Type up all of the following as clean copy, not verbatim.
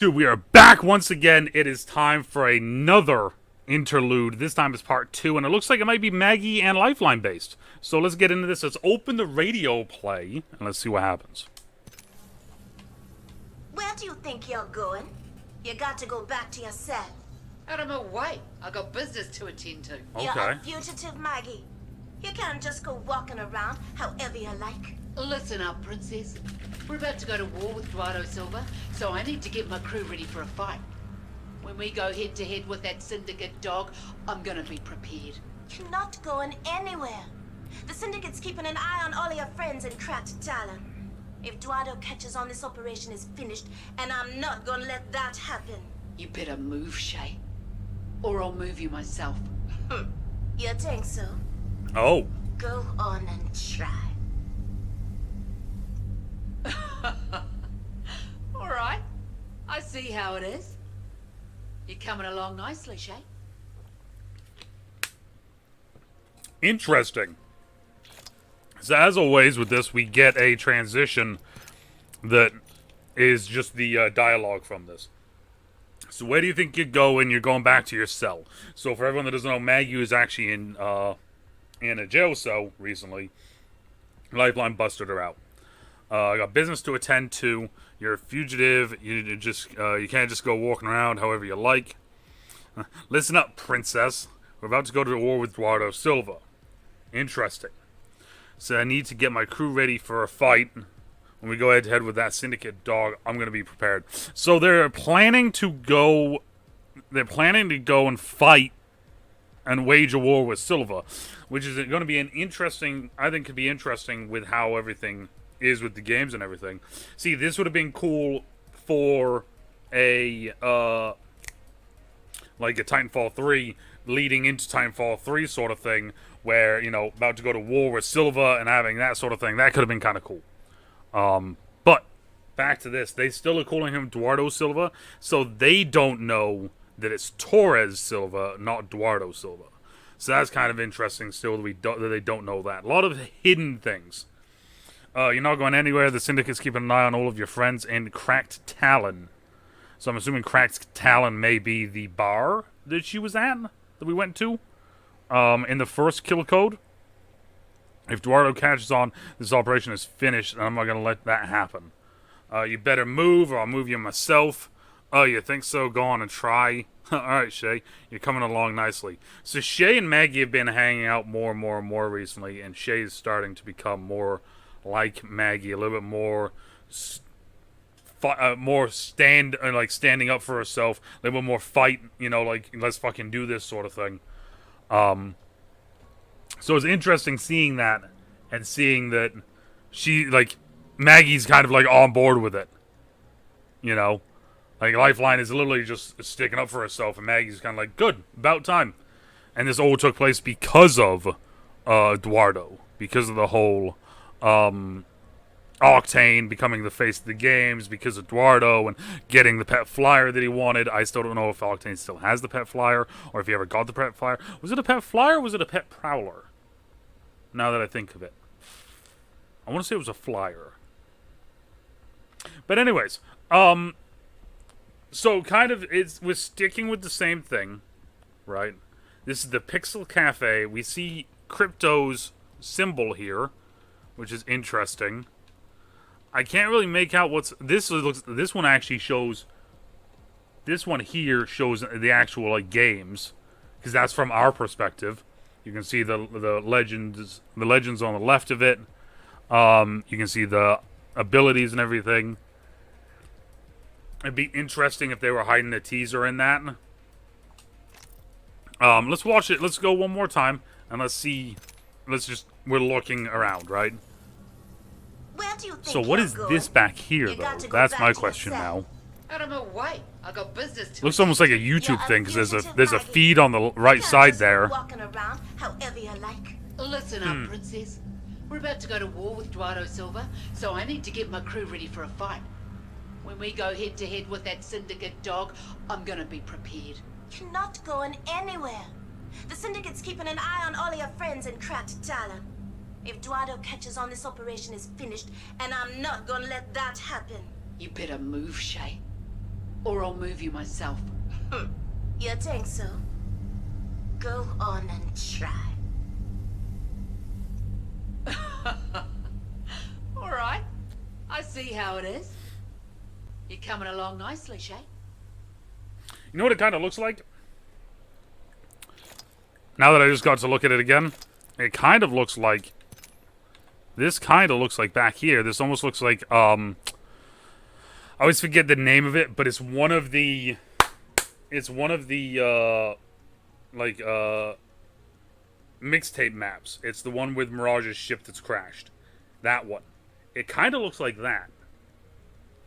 Dude, we are back once again. It is time for another interlude. This time it's part 2, and it looks like it might be Maggie and Lifeline based. So let's get into this. Let's open the radio play, and let's see what happens. Where do you think you're going? You got to go back to your cell. Out of my way. I got business to attend to. Okay. You're a fugitive, Maggie. You can't just go walking around however you like. Listen up, Princess. We're about to go to war with Eduardo Silva, so I need to get my crew ready for a fight. When we go head to head with that syndicate dog, I'm gonna be prepared. You're not going anywhere. The syndicate's keeping an eye on all your friends in cracked talent. If Eduardo catches on, this operation is finished, and I'm not gonna let that happen. You better move, Shay. Or I'll move you myself. You think so? Oh. Go on and try. All right. I see how it is. You're coming along nicely, Shay. Interesting. So as always with this, we get a transition that is just the dialogue from this. So where do you think you go when you're going back to your cell? So for everyone that doesn't know, Maggie was actually in a jail cell recently. Lifeline busted her out. I got business to attend to. You're a fugitive. You can't just go walking around however you like. Listen up, princess. We're about to go to war with Eduardo Silva. Interesting. So I need to get my crew ready for a fight. When we go head to head with that syndicate dog, I'm going to be prepared. So they're planning to go. They're planning to go and fight and wage a war with Silva, which is going to be an interesting. I think could be interesting with how everything is with the games and everything. See, this would have been cool for a like a Titanfall 3 leading into Titanfall 3 sort of thing, where, you know, about to go to war with Silva and having that sort of thing. That could have been kind of cool. But back to this, they still are calling him Eduardo Silva, so they don't know that it's Torres Silva, not Eduardo Silva. So that's kind of interesting still that they don't know that. A lot of hidden things. You're not going anywhere. The Syndicate's keeping an eye on all of your friends in Cracked Talon. So I'm assuming Cracked Talon may be the bar that she was at, that we went to, in the first kill code. If Eduardo catches on, this operation is finished, and I'm not going to let that happen. You better move, or I'll move you myself. Oh, you think so? Go on and try. Alright, Shay. You're coming along nicely. So Shay and Maggie have been hanging out more and more and more recently, and Shay is starting to become more like Maggie, a little bit more standing up for herself, a little bit more fight, you know, like, let's fucking do this sort of thing. So it's interesting seeing that, and seeing that she, like, Maggie's kind of, like, on board with it. You know? Like, Lifeline is literally just sticking up for herself, and Maggie's kind of like, good, about time. And this all took place because of Eduardo. Because of the whole Octane becoming the face of the games, because of Eduardo and getting the pet flyer that he wanted. I still don't know if Octane still has the pet flyer, or if he ever got the pet flyer. Was it a pet flyer, or was it a pet prowler? Now that I think of it. I want to say it was a flyer. But anyways, so kind of, we're sticking with the same thing, right? This is the Pixel Cafe. We see Crypto's symbol here, which is interesting. I can't really make out what's this one actually shows. This one here shows the actual, like, games, because that's from our perspective. You can see the legends on the left of it. You can see the abilities and everything. It'd be interesting if they were hiding a teaser in that. Let's watch it. Let's go one more time and let's see. We're looking around, right? Where do you think So what you're is going? this back here, You though? got to go That's back my to your question cell. now. Out of my way. I got business to Looks almost like a YouTube You're a thing, because fugitive, there's a Maggie. feed on the You right can't side just go there. walking around however you like. Listen up, Princess. We're about to go to war with Eduardo Silva, so I need to get my crew ready for a fight. When we go head to head with that syndicate dog, I'm gonna be prepared. You're not going anywhere. The syndicate's keeping an eye on all your friends in cracked talent. If Eduardo catches on, this operation is finished, and I'm not gonna let that happen. You better move, Shay. or I'll move you myself. You think so? Go on and try. All right. I see how it is. You're coming along nicely, Shay. You know what it kind of looks like? Now that I just got to look at it again, it kind of looks like... This kind of looks like back here. This almost looks like, I always forget the name of it, but it's one of the... It's one of the, mixtape maps. It's the one with Mirage's ship that's crashed. That one. It kind of looks like that.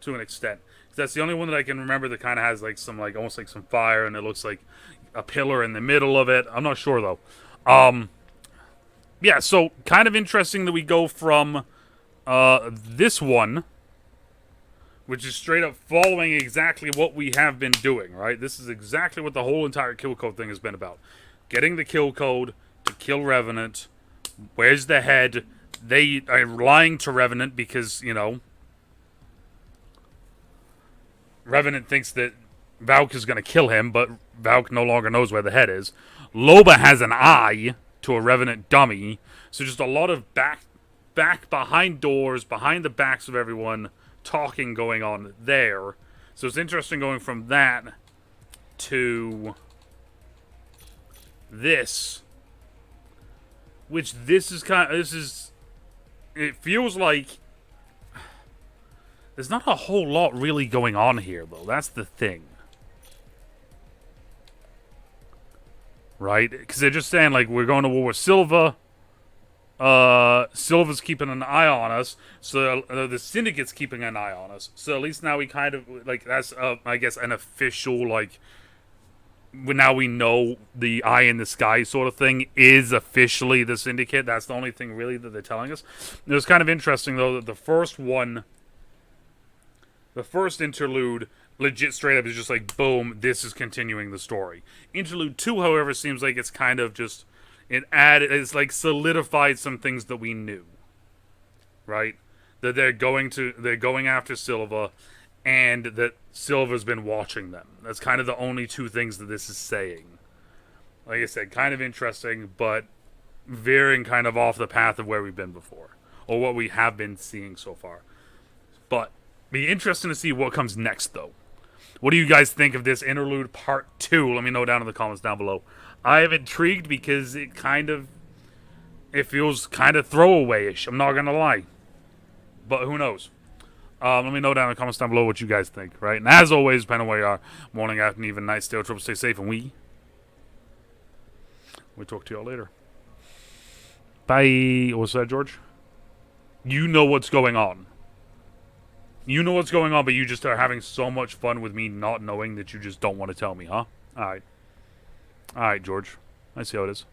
To an extent. That's the only one that I can remember that kind of has, like, some, like, almost like some fire, and it looks like a pillar in the middle of it. I'm not sure, though. Yeah, so, kind of interesting that we go from, this one, which is straight up following exactly what we have been doing, right? This is exactly what the whole entire kill code thing has been about. Getting the kill code to kill Revenant. Where's the head? They are lying to Revenant because, you know, Revenant thinks that Valk is going to kill him, but Valk no longer knows where the head is. Loba has an eye to a Revenant dummy. So just a lot of back behind doors, behind the backs of everyone, talking going on there. So it's interesting going from that to this. Which this is kind of... It feels like... There's not a whole lot really going on here, though. That's the thing. Right? Because they're just saying, like, we're going to war with Silva. Silva's keeping an eye on us. So the Syndicate's keeping an eye on us. So at least now we kind of, like, that's, I guess, an official, like... Now we know the eye in the sky sort of thing is officially the Syndicate. That's the only thing, really, that they're telling us. It was kind of interesting, though, that the first one... The first interlude, legit straight up, is just like, boom, this is continuing the story. Interlude 2, however, seems like it's kind of just, it's like solidified some things that we knew. Right? That they're going after Silva, and that Silva's been watching them. That's kind of the only two things that this is saying. Like I said, kind of interesting, but veering kind of off the path of where we've been before. Or what we have been seeing so far. But... Be interesting to see what comes next, though. What do you guys think of this Interlude Part 2? Let me know down in the comments down below. I am intrigued because it feels kind of throwaway-ish. I'm not going to lie. But who knows? Let me know down in the comments down below what you guys think, right? And as always, depending on where you are, morning, afternoon, even night, stay triple, stay safe, and we'll talk to y'all later. Bye. What's that, George? You know what's going on. You know what's going on, but you just are having so much fun with me not knowing that you just don't want to tell me, huh? Alright. Alright, George. I see how it is.